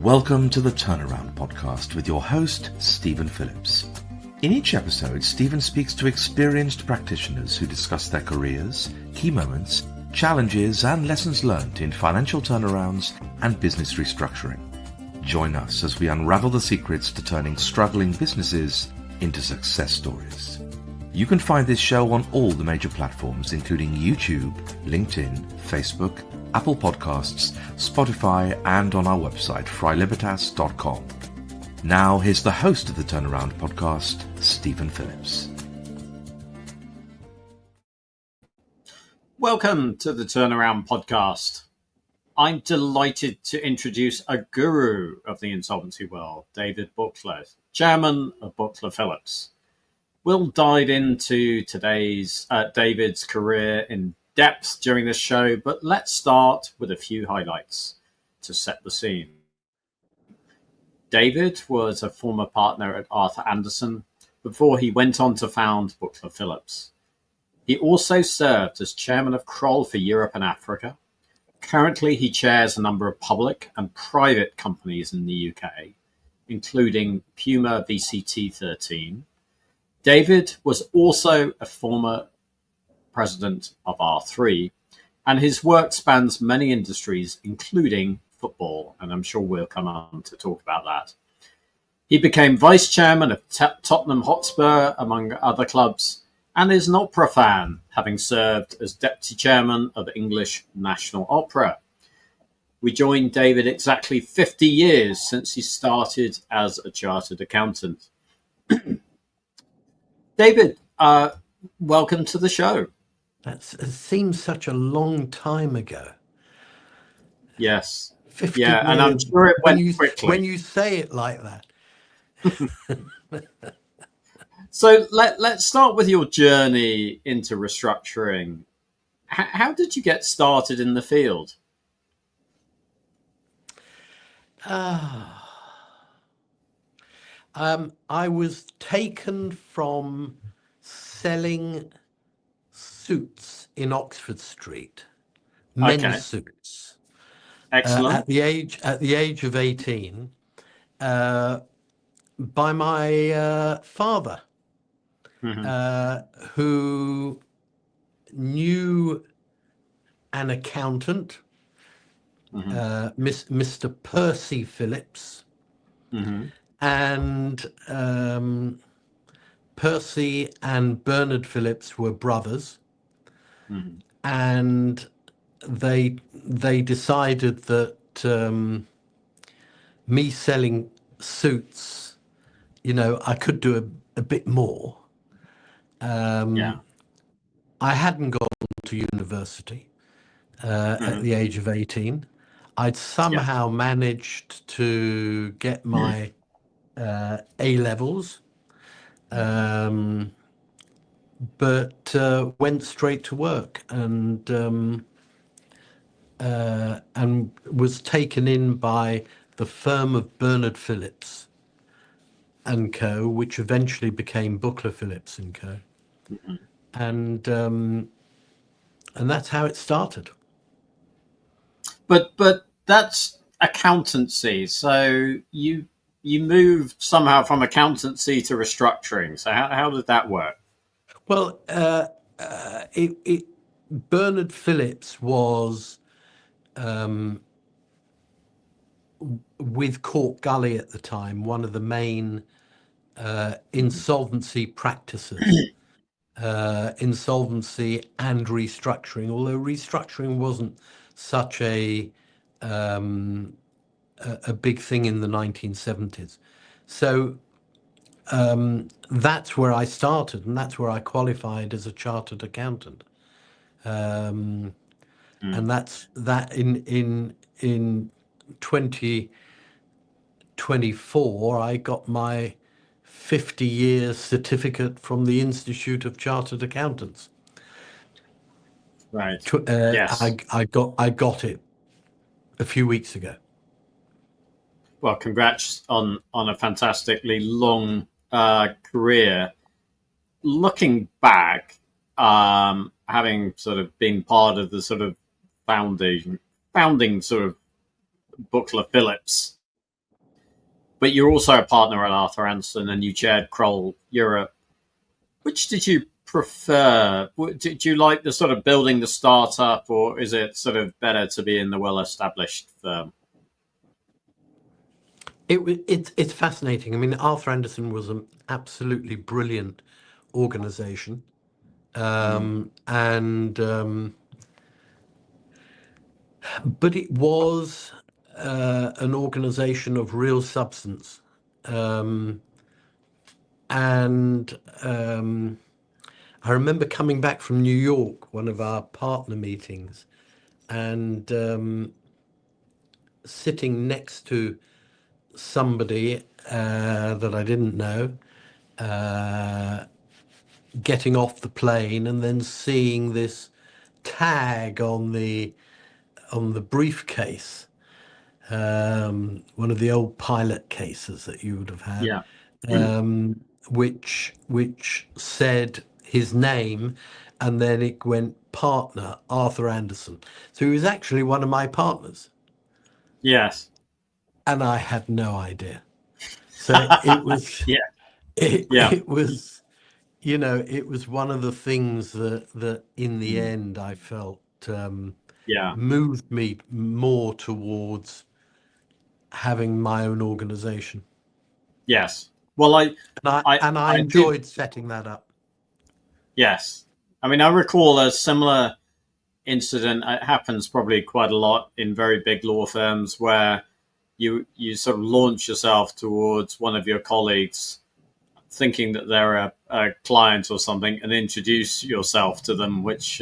Welcome to the Turnaround Podcast with your host, Stephen Phillips. In each episode, Stephen speaks to experienced practitioners who discuss their careers, key moments, challenges, and lessons learned in financial turnarounds and business restructuring. Join us as we unravel the secrets to turning struggling businesses into success stories. You can find this show on all the major platforms, including YouTube, LinkedIn, Facebook, Apple Podcasts, Spotify, and on our website, frylibertas.com. Now, here's the host of the Turnaround Podcast, Stephen Phillips. Welcome to the Turnaround Podcast. I'm delighted to introduce a guru of the insolvency world, David Buchler, chairman of Buchler Phillips. We'll dive into today's David's career in depth during this show, but let's start with a few highlights to set the scene. David was a former partner at Arthur Andersen before he went on to found Buchler Phillips. He also served as chairman of Kroll for Europe and Africa. Currently, he chairs a number of public and private companies in the UK, including Puma VCT13. David was also a former president of R3, and his work spans many industries, including football, and I'm sure we'll come on to talk about that. He became vice chairman of Tottenham Hotspur, among other clubs, and is an opera fan, having served as deputy chairman of English National Opera. We joined David exactly 50 years since he started as a chartered accountant. David, welcome to the show. It seems such a long time ago. Yes. 50 yeah, years, and I'm sure it went quickly. When you say it like that. So let's start with your journey into restructuring. How did you get started in the field? I was taken from selling suits in Oxford Street, men's suits. Excellent. At the age of 18, by my father, who knew an accountant, Mr. Percy Phillips, and Percy and Bernard Phillips were brothers, and they decided that me selling suits, I could do a bit more. I hadn't gone to university at the age of 18. I'd somehow managed to get my A-levels, but went straight to work and was taken in by the firm of Bernard Phillips and Co., which eventually became Buchler Phillips and Co. And that's how it started. But that's accountancy. So you moved somehow from accountancy to restructuring. So how did that work? Well, Bernard Phillips was with Court Gully at the time, one of the main insolvency practices, insolvency and restructuring, although restructuring wasn't such a big thing in the 1970s. So that's where I started, and that's where I qualified as a chartered accountant. And that in 2024, I got my 50-year certificate from the Institute of Chartered Accountants. Right. Yes. I got it a few weeks ago. Well, congrats on a fantastically long career. Looking back, having sort of been part of the sort of founding sort of Buchler Phillips but you're also a partner at Arthur Andersen, and you chaired Kroll Europe. Which did you prefer? Did you like the sort of building the startup, or is it sort of better to be in the well-established firm? It's fascinating. I mean, Arthur Andersen was an absolutely brilliant organization. But it was an organization of real substance. I remember coming back from New York, one of our partner meetings, and sitting next to somebody that I didn't know, getting off the plane and then seeing this tag on the briefcase, one of the old pilot cases that you would have had, which said his name, and then it went partner Arthur Andersen. So he was actually one of my partners. Yes. And I had no idea. So it was, it was, you know, it was one of the things that in the end I felt moved me more towards having my own organization. Yes. Well, I enjoyed setting that up. Yes. I mean, I recall a similar incident. It happens probably quite a lot in very big law firms where you sort of launch yourself towards one of your colleagues thinking that they're a client or something and introduce yourself to them, which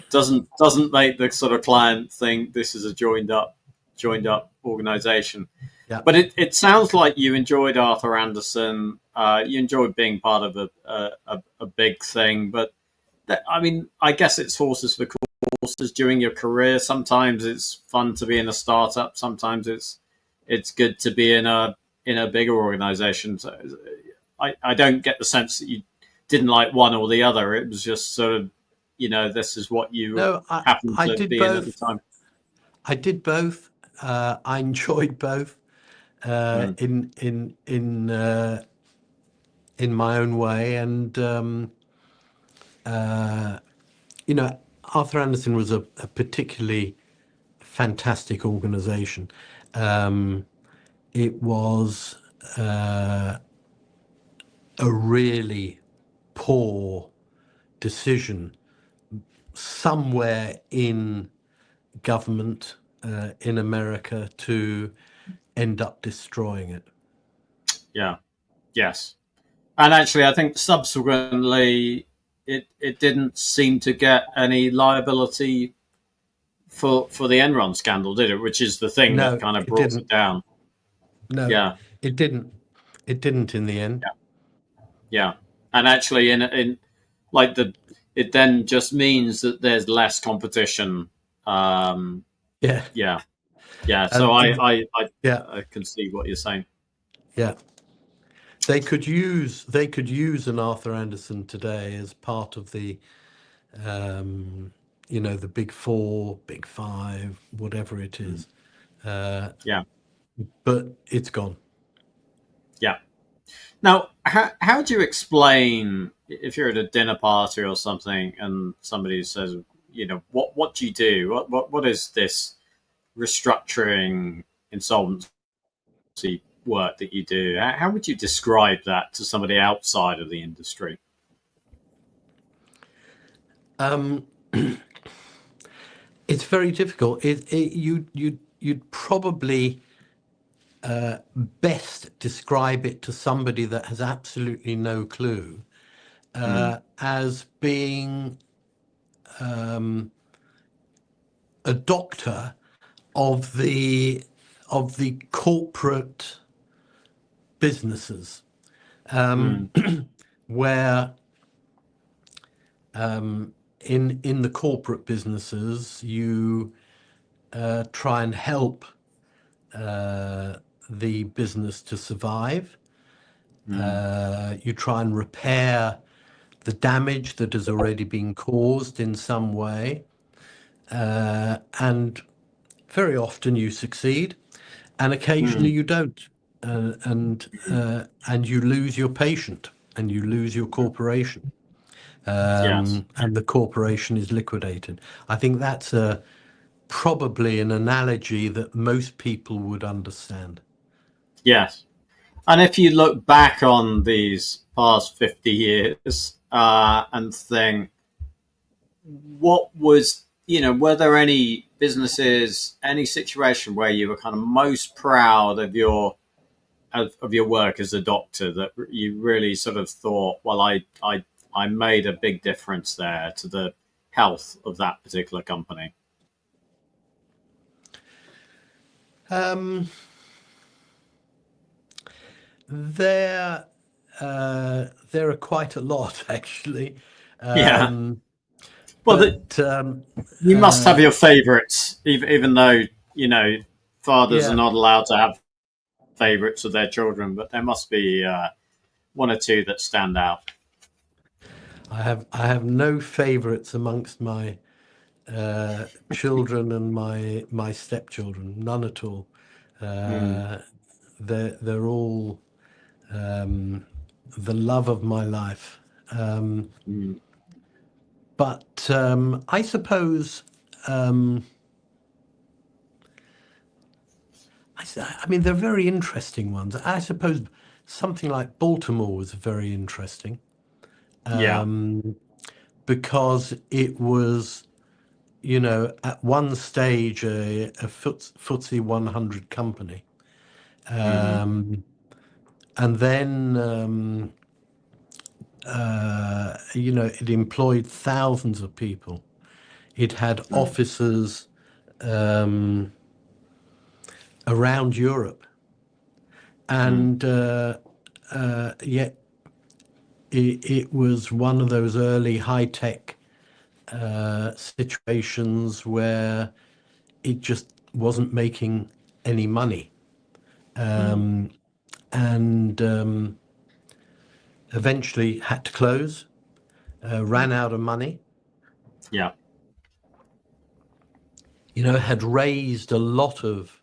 doesn't make the sort of client think this is a joined up organization. Yeah. But it sounds like you enjoyed Arthur Andersen. You enjoyed being part of a big thing. But I mean, I guess it's horses for courses during your career. Sometimes it's fun to be in a startup. Sometimes it's good to be in a bigger organization. So I don't get the sense that you didn't like one or the other. It was just sort of, you know, this is what you happened to be in at the time. I did both. I enjoyed both in my own way, and you know, Arthur Andersen was a particularly fantastic organization. It was a really poor decision somewhere in government in America to end up destroying it. Yeah. Yes. And actually, I think subsequently it didn't seem to get any liability for the Enron scandal, did it? Which is the thing that kind of brought it down. No, yeah, it didn't. It didn't in the end. Yeah. And actually, in like it then just means that there's less competition. Yeah. So I can see what you're saying. Yeah. They could use an Arthur Andersen today as part of the, you know, the big four, big five, whatever it is. But it's gone. Yeah. Now, how do you explain if you're at a dinner party or something and somebody says, you know, what do you do? What is this restructuring insolvency work that you do? How would you describe that to somebody outside of the industry? It's very difficult. You'd probably best describe it to somebody that has absolutely no clue as being a doctor of the corporate businesses, where in the corporate businesses you try and help the business to survive. You try and repair the damage that has already been caused in some way, and very often you succeed, and occasionally you don't. and you lose your patient and you lose your corporation, Yes. and the corporation is liquidated. I think that's probably an analogy that most people would understand. Yes. And if you look back on these past 50 years and think, what was, were there any businesses, any situation where you were kind of most proud of your work as a doctor, that you really sort of thought, well, I made a big difference there to the health of that particular company? There are quite a lot, actually. Yeah. Well, But you must have your favorites, even though, fathers are yeah, not allowed to have favorites of their children, but there must be one or two that stand out. I have no favorites amongst my children and my stepchildren, none at all. They're all the love of my life. But I suppose, I mean, they're very interesting ones. I suppose something like Baltimore was very interesting, Yeah. because it was, at one stage a FTSE 100 company. And then, it employed thousands of people. It had offices around Europe. And yet it was one of those early high-tech situations where it just wasn't making any money. And eventually had to close, ran out of money. Yeah. Had raised a lot of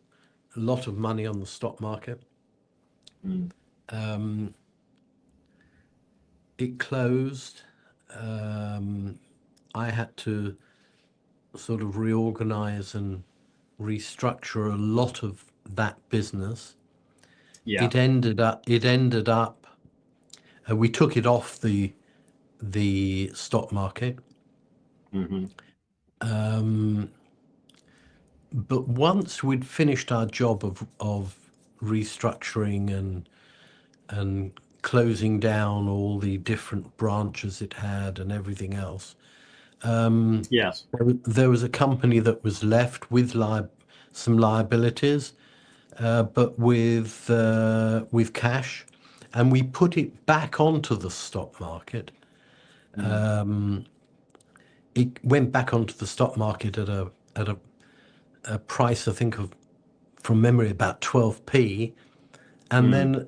money on the stock market. It closed. I had to sort of reorganize and restructure a lot of that business. Yeah. It ended up. We took it off the stock market. But once we'd finished our job of restructuring and closing down all the different branches it had and everything else, Yes. there was a company that was left with some liabilities, but with cash, and we put it back onto the stock market. It went back onto the stock market at a price, I think, of, from memory, about 12p, and then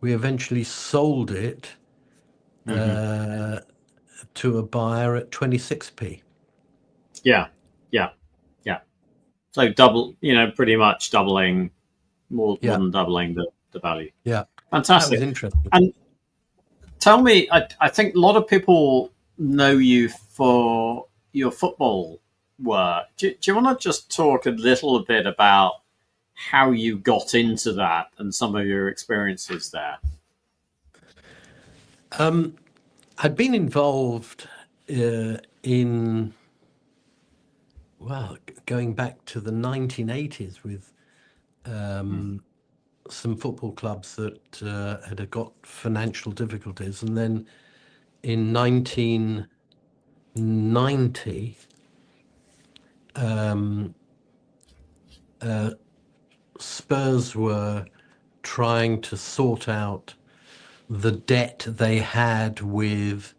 we eventually sold it to a buyer at 26p. Yeah. Yeah. Yeah. So pretty much doubling, more than doubling the value. Yeah, that was Fantastic. interesting. And tell me, I think a lot of people know you for your football work. Do you want to just talk a little bit about how you got into that and some of your experiences there? I'd been involved in, going back to the 1980s with some football clubs that had got financial difficulties. And then in 1990, Spurs were trying to sort out the debt they had with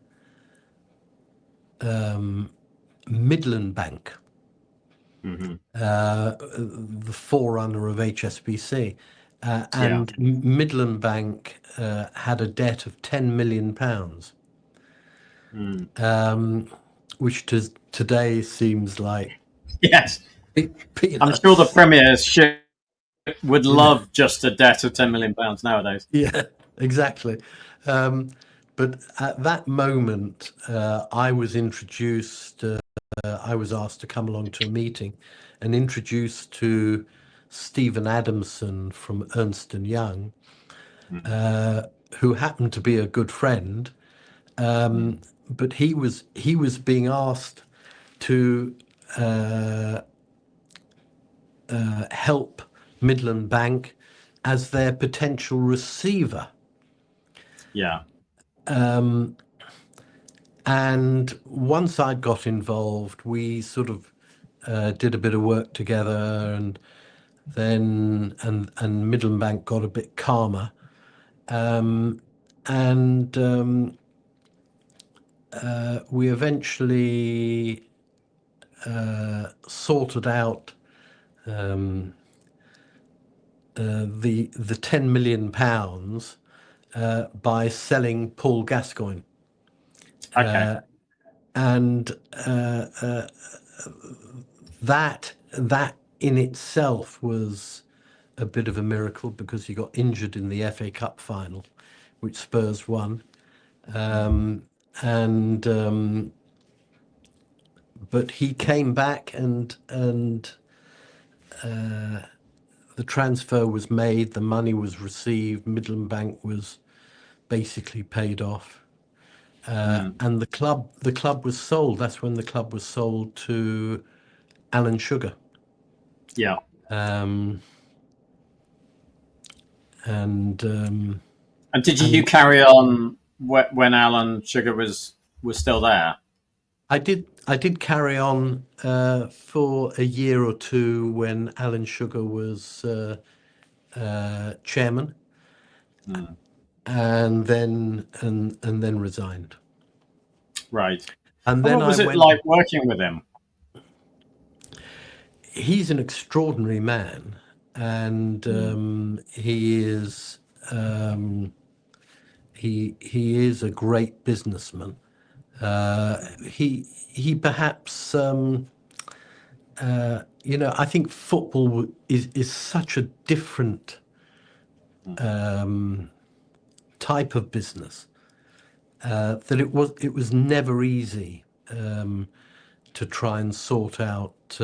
Midland Bank, the forerunner of HSBC. And Midland Bank had a debt of £10 million, which today seems like Yes. peanuts. I'm sure the Premier's would love just a debt of £10 million nowadays. Yeah, exactly. But at that moment, I was introduced, I was asked to come along to a meeting and introduced to Stephen Adamson from Ernst & Young, who happened to be a good friend. But he was being asked to help Midland Bank as their potential receiver. Yeah. And once I'd got involved, we sort of did a bit of work together, and then and Midland Bank got a bit calmer, and we eventually sorted out the £10 million by selling Paul Gascoigne. Okay. And that in itself was a bit of a miracle, because he got injured in the FA Cup final, which Spurs won. But he came back, and the transfer was made, the money was received, Midland Bank was basically paid off. And the club was sold. That's when the club was sold to Alan Sugar. Yeah. And did you carry on when Alan Sugar was still there? I did carry on for a year or two when Alan Sugar was chairman, and then resigned. Right. And then what was I it went. like working with him? He's an extraordinary man, and he is he is a great businessman. He perhaps I think football is such a different type of business that it was never easy to try and sort out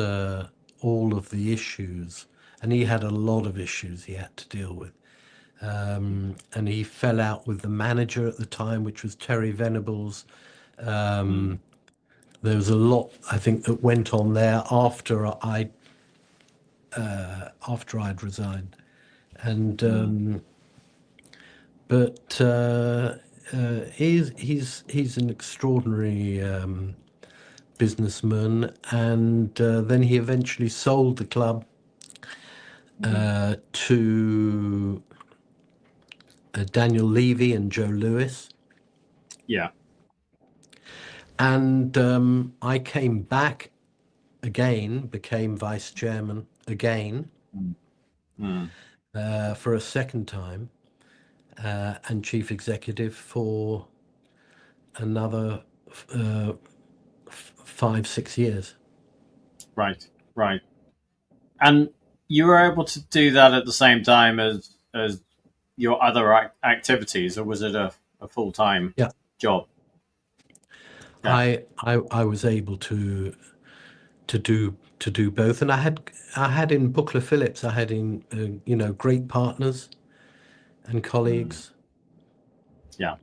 all of the issues, and he had a lot of issues he had to deal with. And he fell out with the manager at the time, which was Terry Venables. There was a lot, I think, that went on there after I'd resigned, and but he's an extraordinary businessman, and then he eventually sold the club to Daniel Levy and Joe Lewis. Yeah. And I came back again, became vice chairman again for a second time, and chief executive for another 5-6 years. Right. And you were able to do that at the same time as your other activities, or was it a full-time job? Yeah. I was able to do both, and I had in Buchler Phillips, I had in great partners and colleagues. Yeah.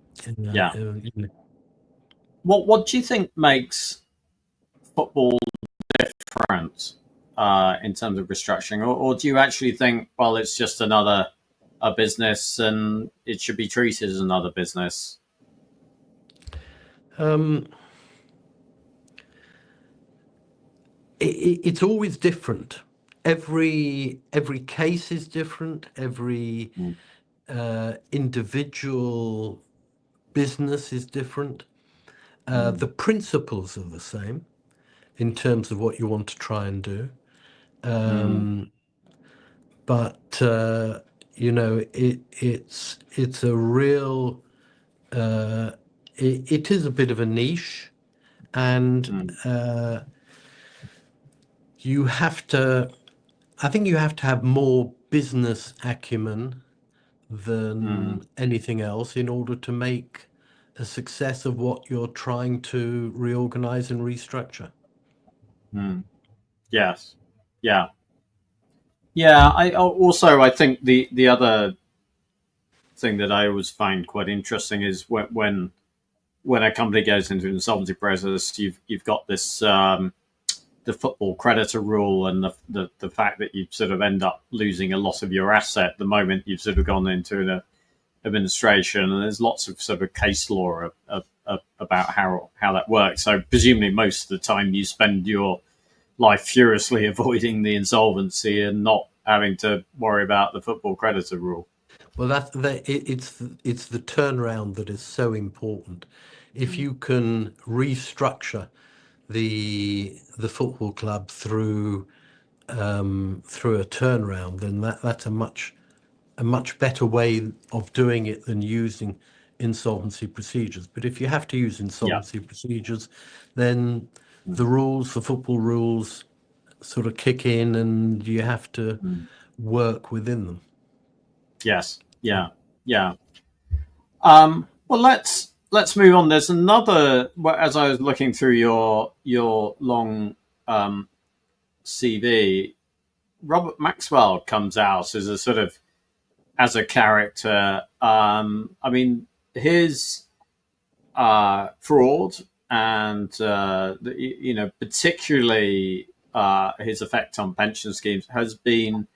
What do you think makes football different in terms of restructuring, or do you actually think, well, it's just a business and it should be treated as another business? It's always different. Every case is different. Every individual business is different. The principles are the same in terms of what you want to try and do. But it's a real it is a bit of a niche, and I think you have to have more business acumen than anything else in order to make a success of what you're trying to reorganize and restructure. Yes. Yeah. Yeah. I think the other thing that I always find quite interesting is when a company goes into an insolvency process, you've got this the football creditor rule, and the fact that you sort of end up losing a lot of your asset the moment you've sort of gone into an administration, and there's lots of sort of case law about how that works. So presumably most of the time you spend your life furiously avoiding the insolvency and not having to worry about the football creditor rule. Well, it's the turnaround that is so important. If you can restructure the football club through a turnaround, then that's a much better way of doing it than using insolvency procedures. But if you have to use insolvency procedures, then the football rules sort of kick in, and you have to work within them. Yes. Yeah. Yeah. Well, let's move on. There's another. As I was looking through your long CV, Robert Maxwell comes out as a character. I mean, his fraud and particularly his effect on pension schemes has been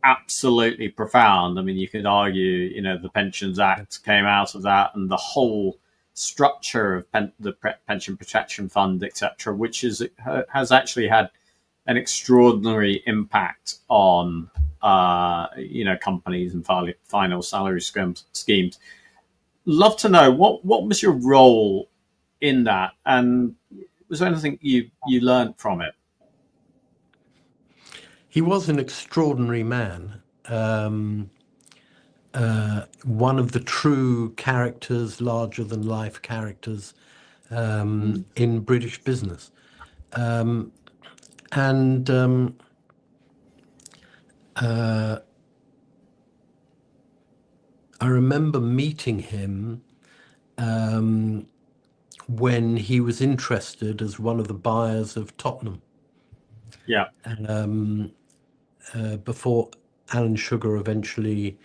absolutely profound. I mean, you could argue, the Pensions Act came out of that, and the whole structure of the Pension Protection Fund, etc., which has actually had an extraordinary impact on companies and final salary schemes. Love to know what was your role in that, and was there anything you learned from it? He was an extraordinary man, one of the true characters, larger than life characters in British business. I remember meeting him when he was interested as one of the buyers of Tottenham. Yeah. Before Alan Sugar eventually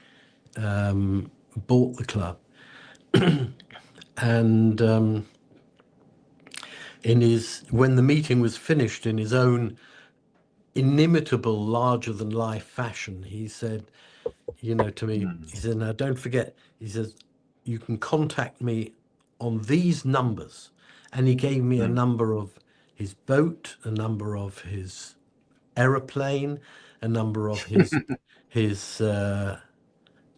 bought the club. And when the meeting was finished, in his own inimitable, larger-than-life fashion, he said, to me, he said, "Now, don't forget," he says, "you can contact me on these numbers." And he gave me a number of his boat, a number of his aeroplane, a number of his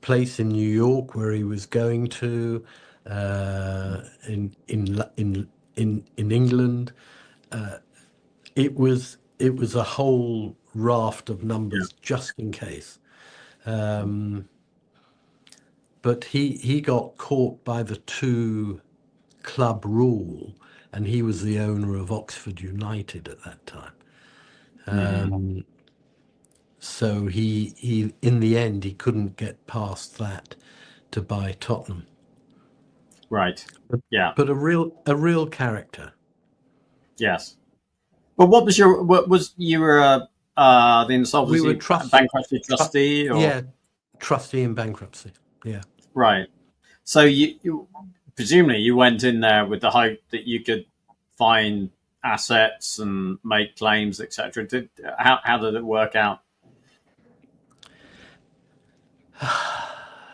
place in New York where he was going to, in England. It was a whole raft of numbers just in case. But he got caught by the two club rule, and he was the owner of Oxford United at that time. So he in the end he couldn't get past that to buy Tottenham. Right. Yeah. But a real character. Yes. But what was you were the insolvency bankruptcy trustee? Yeah, trustee in bankruptcy. Yeah. Right. So you presumably you went in there with the hope that you could find assets and make claims, etc. How did it work out?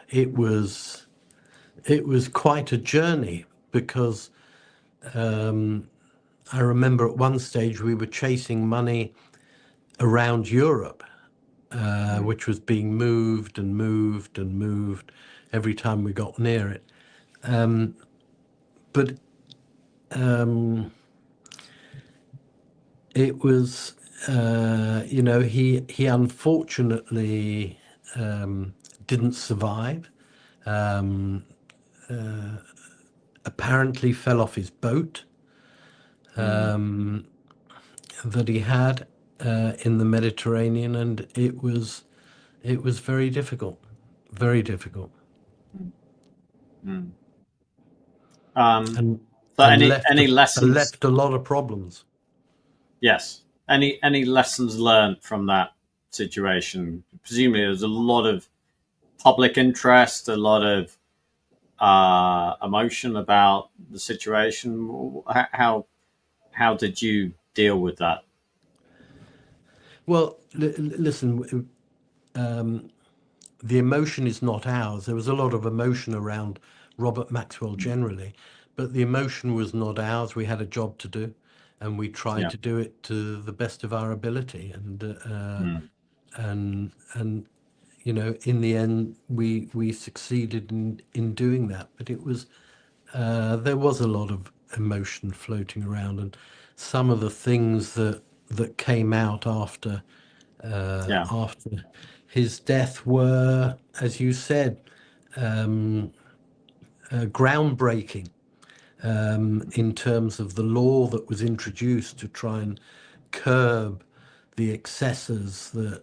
It was quite a journey, because I remember at one stage we were chasing money around Europe, which was being moved and moved and moved every time we got near it. But it was, he unfortunately didn't survive. Apparently fell off his boat that he had in the Mediterranean, and it was It was very difficult, very difficult, Mm. Um, and so any and lessons? left a lot of problems. Yes. Any lessons learned from that situation? Presumably, there's a lot of public interest, a lot of emotion about the situation. How did you deal with that? Well, listen, the emotion is not ours. There was a lot of emotion around Robert Maxwell generally, but the emotion was not ours. We had a job to do, and we tried Yeah. to do it to the best of our ability. Mm. And you know, in the end, we succeeded in doing that. But it was there was a lot of emotion floating around, and some of the things that came out Yeah. after his death were, as you said, groundbreaking in terms of the law that was introduced to try and curb the excesses that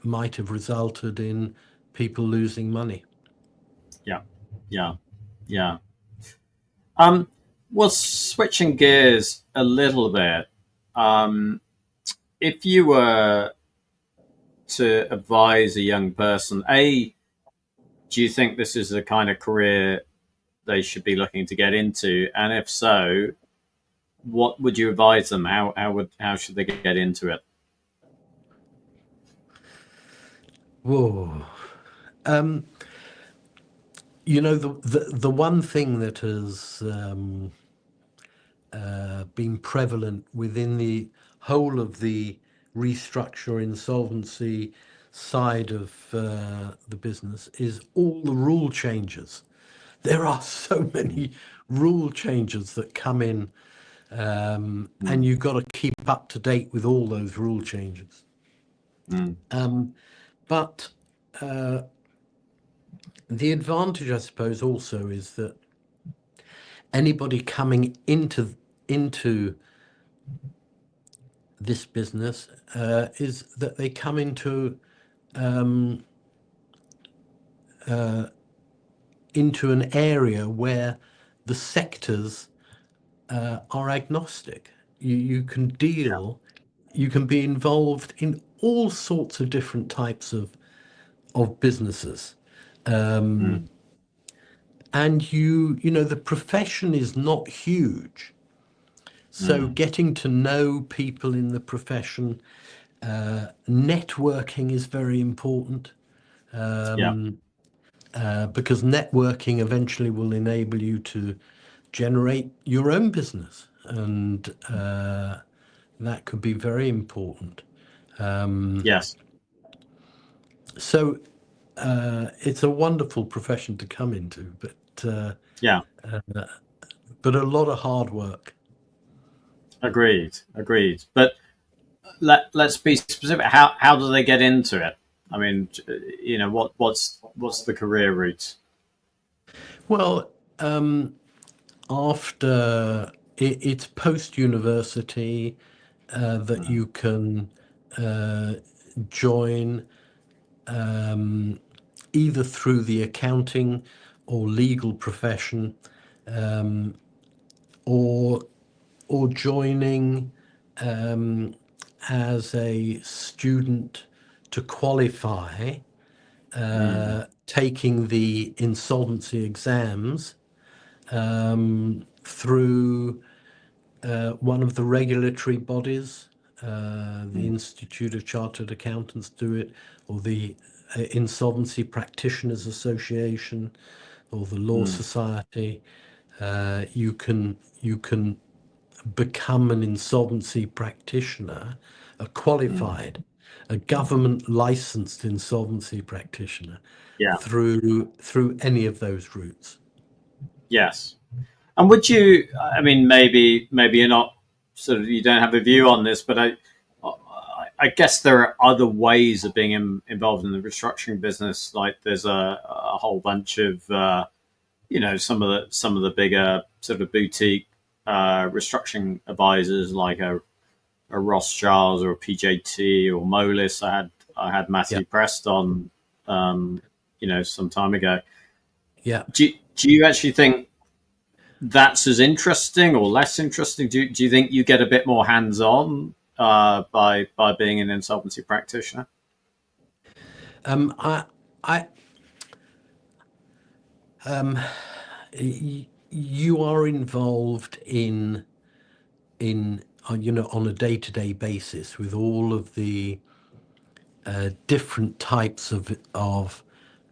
might have resulted in people losing money. Yeah. Yeah. Yeah. Well, switching gears a little bit, um, if you were to advise a young person, do you think this is the kind of career they should be looking to get into? And if so, what would you advise them? How should they get into it? Whoa. You know, the one thing that has been prevalent within the whole of the restructure insolvency side of the business is all the rule changes. There are so many rule changes that come in, and Mm, you've got to keep up to date with all those rule changes. mm, But the advantage, I suppose, also is that anybody coming into this business is that they come into an area where the sectors are agnostic. You can deal, you can be involved in all sorts of different types of businesses. mm, And you know, the profession is not huge. So mm. getting to know people in the profession, networking is very important. Yeah. Because networking eventually will enable you to generate your own business, and that could be very important. Yes. So it's a wonderful profession to come into, Yeah. but a lot of hard work. Agreed. Agreed. But let's be specific. How do they get into it? I mean, what's the career route? Well, after it's post university that Mm, you can join either through the accounting or legal profession, or joining as a student to qualify, mm, taking the insolvency exams through one of the regulatory bodies. The mm, Institute of Chartered Accountants do it, or the Insolvency Practitioners Association, or the Law mm, Society. You can become an insolvency practitioner, a mm. qualified, a government licensed insolvency practitioner Yeah. through any of those routes. Yes. And would you? I mean, maybe you're not sort of you don't have a view on this, but I guess there are other ways of being involved in the restructuring business. Like there's a whole bunch of some of the bigger sort of boutique restructuring advisors like a Rothschilds or a PJT or Moelis. I had Matthew Preston, some time ago. Yeah. Do you actually think that's as interesting or less interesting? Do you think you get a bit more hands-on by being an insolvency practitioner? You are involved in on a day-to-day basis with all of the different types of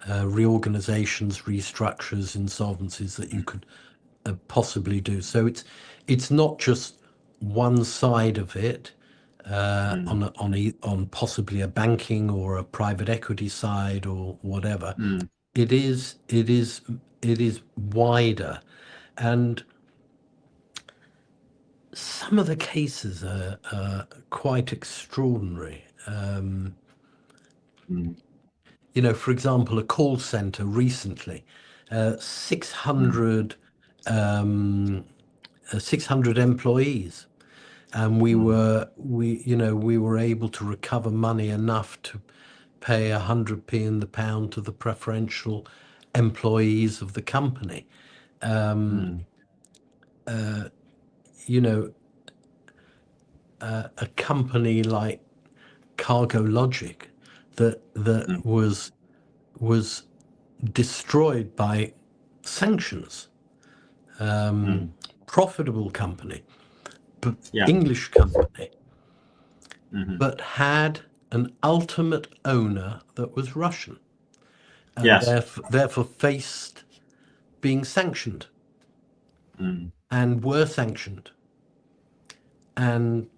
reorganizations, restructures, insolvencies that you could possibly do. So it's not just one side of it on possibly a banking or a private equity side or whatever. It is wider, and some of the cases are quite extraordinary. For example, a call center recently, 600 employees, and we were able to recover money enough to pay 100p in the pound to the preferential employees of the company. A company like Cargo Logic that was destroyed by sanctions. Profitable company, but English company, but had an ultimate owner that was Russian, and therefore faced being sanctioned, and were sanctioned, and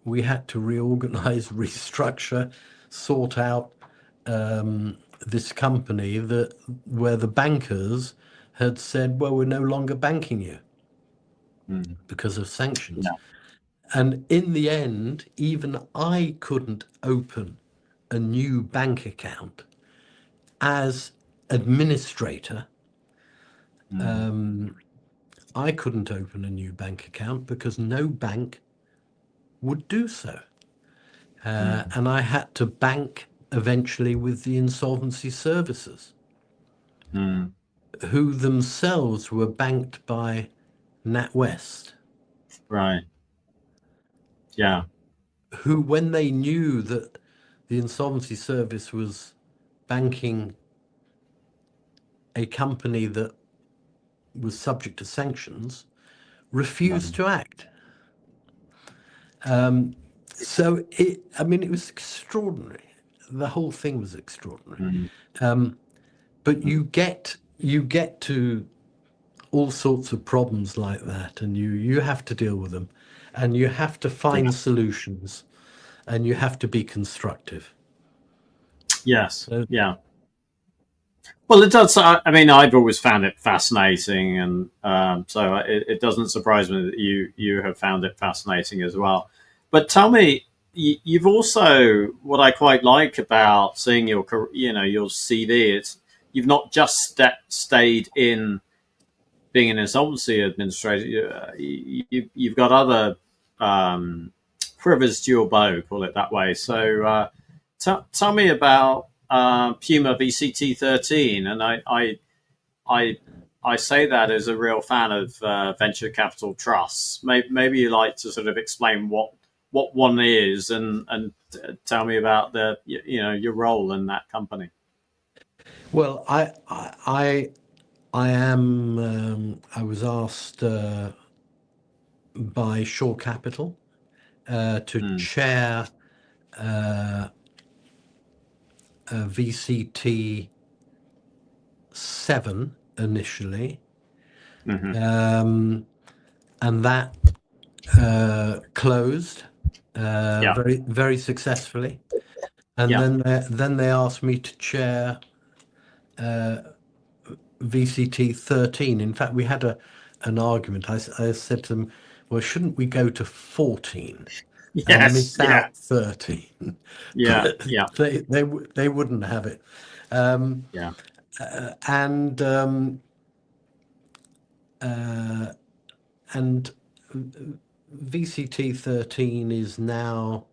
we had to reorganize, restructure, sort out this company where the bankers had said, well, we're no longer banking you because of sanctions. And in the end, even I couldn't open a new bank account as administrator. I couldn't open a new bank account because no bank would do so. And I had to bank eventually with the insolvency services, who themselves were banked by NatWest. Right. Yeah. Who, when they knew that the insolvency service was banking a company that was subject to sanctions, refused to act. So it was extraordinary. The whole thing was extraordinary. But you get to all sorts of problems like that, and you have to deal with them, and you have to find solutions, and you have to be constructive. Yes. Well, it does. I've always found it fascinating, and so it doesn't surprise me that you have found it fascinating as well. But tell me, you've also, what I quite like about seeing your CV, it's you've not just stayed in being an insolvency administrator. You've got other quivers to your bow, call it that way. So tell me about Puma VCT 13, and I say that as a real fan of venture capital trusts. Maybe you like to sort of explain what one is and tell me about your role in that company. Well, I was asked by Shore Capital to chair VCT 7 initially, and that closed very, very successfully. And then they asked me to chair VCT 13. In fact, we had an argument. I said to them, well, shouldn't we go to 14 and miss out 13? They wouldn't have it. And VCT 13 is now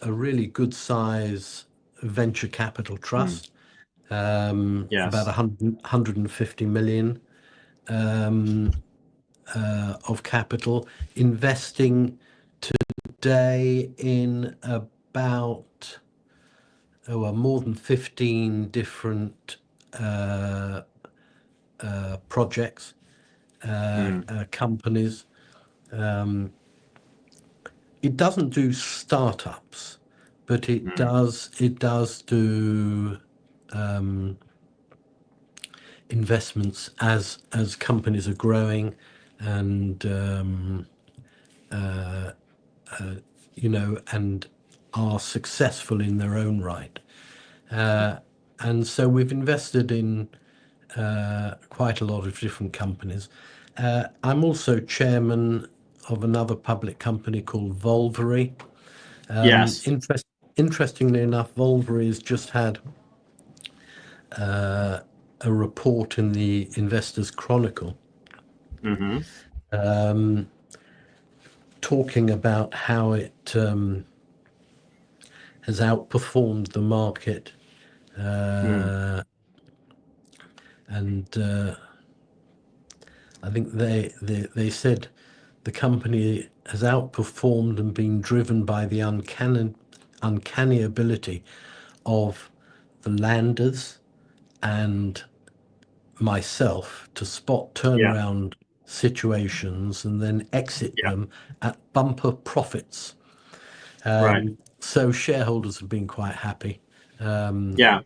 a really good size venture capital trust, about Yes. 150 million of capital, investing today in about more than 15 different projects, companies. It doesn't do startups, but it does do investments as companies are growing and and are successful in their own right. And so we've invested in quite a lot of different companies. I'm also chairman of another public company called Volvery. Yes. Interestingly enough, Volvery has just had a report in the Investors Chronicle talking about how it has outperformed the market. And I think they said the company has outperformed and been driven by the uncanny ability of the landers and myself to spot Yeah. turnaround situations and then exit Yeah. them at bumper profits. Right. So shareholders have been quite happy. Yeah.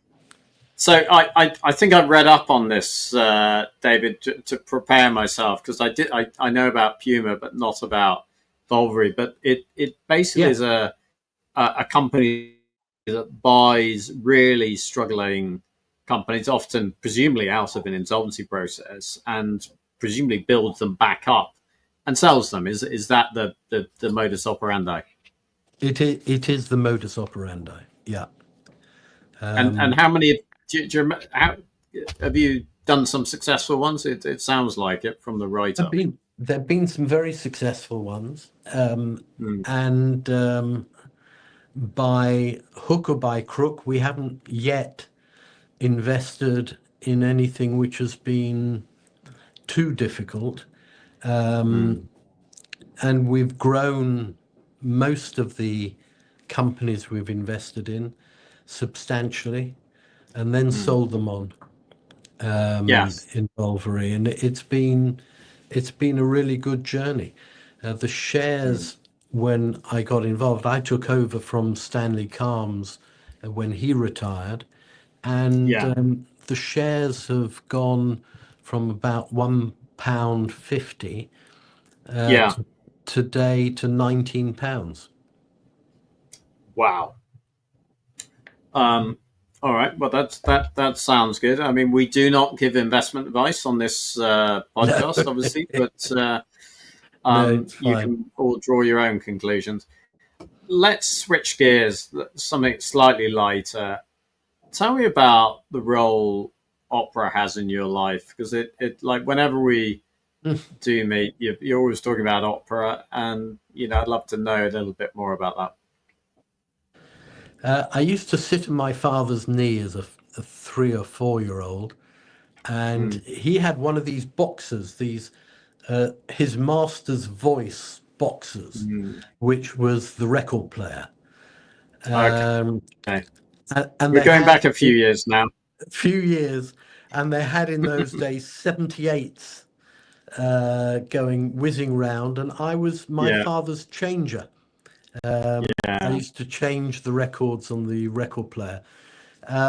So I think I've read up on this, David, to prepare myself, because I know about Puma, but not about Volvery. But it basically is a company that buys really struggling companies, often presumably out of an insolvency process, and presumably builds them back up and sells them. Is that the modus operandi? It is the modus operandi. Yeah. And how many have you done some successful ones? It sounds like it from the write up. There've been some very successful ones, Mm, and by hook or by crook, we haven't yet invested in anything which has been too difficult. mm, And we've grown most of the companies we've invested in substantially and then mm. sold them on Yes. in Bulvery. And it's been a really good journey. The Mm, shares, when I got involved, I took over from Stanley Calms when he retired, and yeah. the shares have gone from about £1.50 Yeah. today to £19. Wow. Um, all right. Well, that sounds good. I mean, we do not give investment advice on this No, podcast, obviously, but no, it's you fine. can all draw your own conclusions. Let's switch gears. Something slightly lighter. Tell me about the role opera has in your life, because it like whenever we do meet, you're always talking about opera, and I'd love to know a little bit more about that. I used to sit on my father's knee as a 3 or 4 year old, and Mm, he had one of these boxes, these his master's voice boxes, mm. which was the record player. Okay, Um, and we're they going had back a few years now. a few years, and they had in those days 78s going whizzing round, and I was my Yeah, father's changer. I yeah, used to change the records on the record player.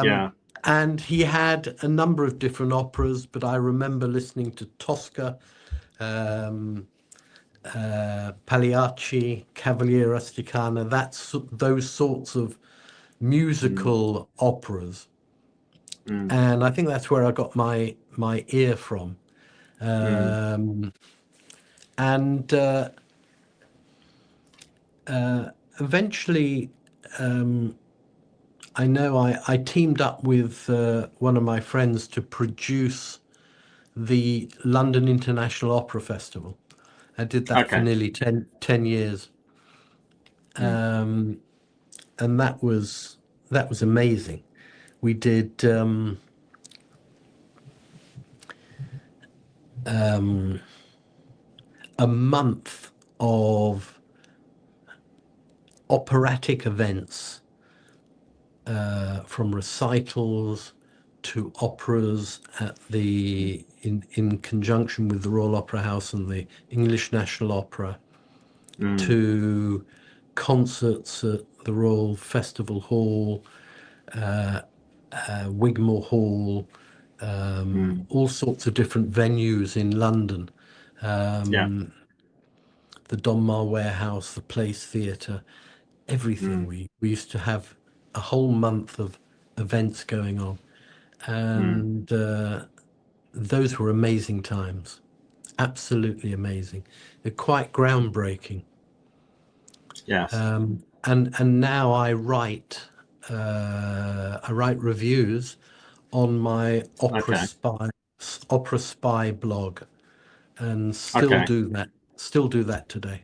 yeah. And he had a number of different operas, but I remember listening to Tosca, Pagliacci, Cavaliere Rusticana, those sorts of Mm, musical operas. mm, And I think that's where I got my ear from. mm, Um, and eventually, I know I teamed up with one of my friends to produce the London International Opera Festival. I did that for Okay. nearly 10 years. And that was amazing. We did a month of operatic events, from recitals to operas in conjunction with the Royal Opera House and the English National Opera, to concerts at the Royal Festival Hall, Wigmore Hall, all sorts of different venues in London, Yeah. the Donmar Warehouse, the Place Theatre, everything. We used to have a whole month of events going on, and those were amazing times, absolutely amazing. They're quite groundbreaking. Yes. And now I write reviews on my Okay. Opera Spy blog, and Okay. still do that today.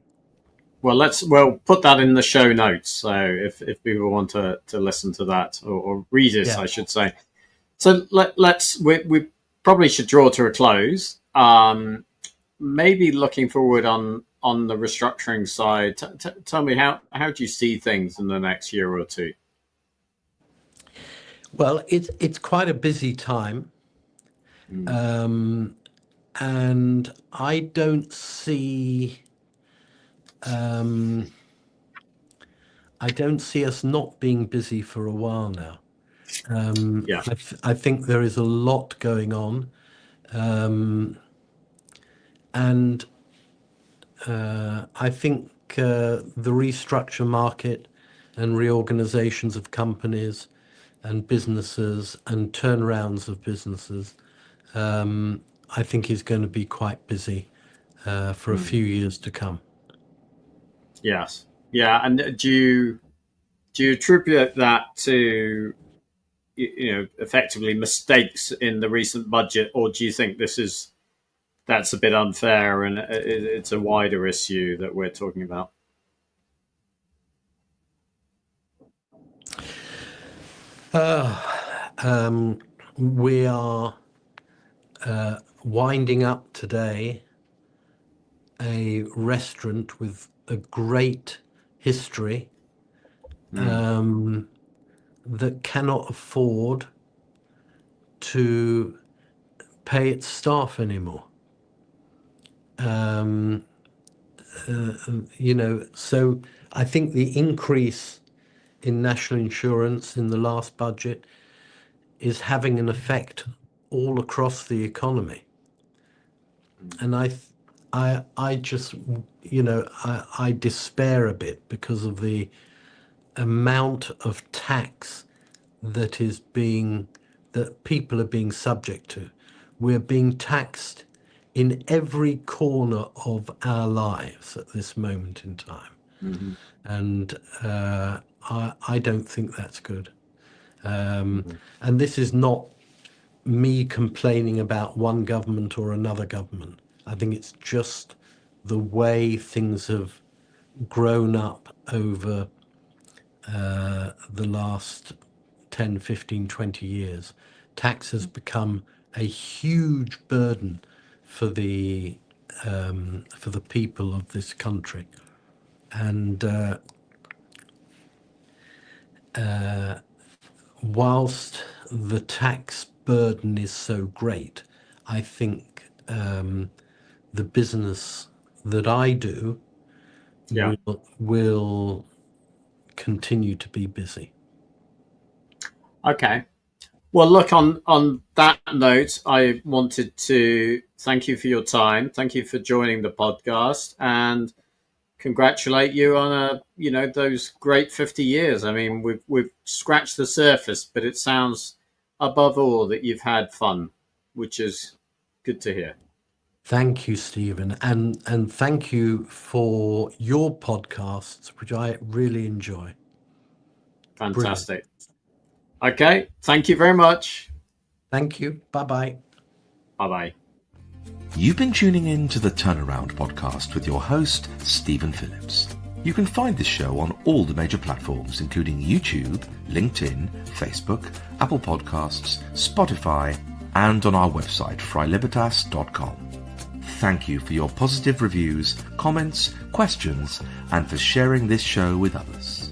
Well, we'll put that in the show notes. So if people want to listen to that or read it, Yeah. I should say. So we probably should draw to a close. Maybe looking forward on the restructuring side. Tell me how do you see things in the next year or two? Well, it's quite a busy time, and I don't see us not being busy for a while now. Yeah. I think there is a lot going on, and I think the restructure market and reorganizations of companies and businesses and turnarounds of businesses, I think is going to be quite busy for a few years to come. Yes. Yeah. And do you attribute that to effectively mistakes in the recent budget, or do you think that's a bit unfair and it's a wider issue that we're talking about? We are winding up today a restaurant with a great history, that cannot afford to pay its staff anymore. So I think the increase in national insurance in the last budget is having an effect all across the economy. And I just, I despair a bit because of the amount of tax that people are being subject to. We're being taxed in every corner of our lives at this moment in time. And I don't think that's good. And this is not me complaining about one government or another government. I think it's just the way things have grown up over the last 10, 15, 20 years. Tax has become a huge burden for the people of this country. And whilst the tax burden is so great, I think the business that I do Yeah. will continue to be busy. Okay. Well, look, on that note, I wanted to thank you for your time. Thank you for joining the podcast and congratulate you on those great 50 years. I mean, we've scratched the surface, but it sounds above all that you've had fun, which is good to hear. Thank you, Stephen, and thank you for your podcasts, which I really enjoy. Fantastic. Brilliant. Okay. Thank you very much. Thank you. Bye-bye. Bye-bye. You've been tuning in to the Turnaround Podcast with your host, Stephen Phillips. You can find this show on all the major platforms, including YouTube, LinkedIn, Facebook, Apple Podcasts, Spotify, and on our website, freilibertas.com. Thank you for your positive reviews, comments, questions, and for sharing this show with others.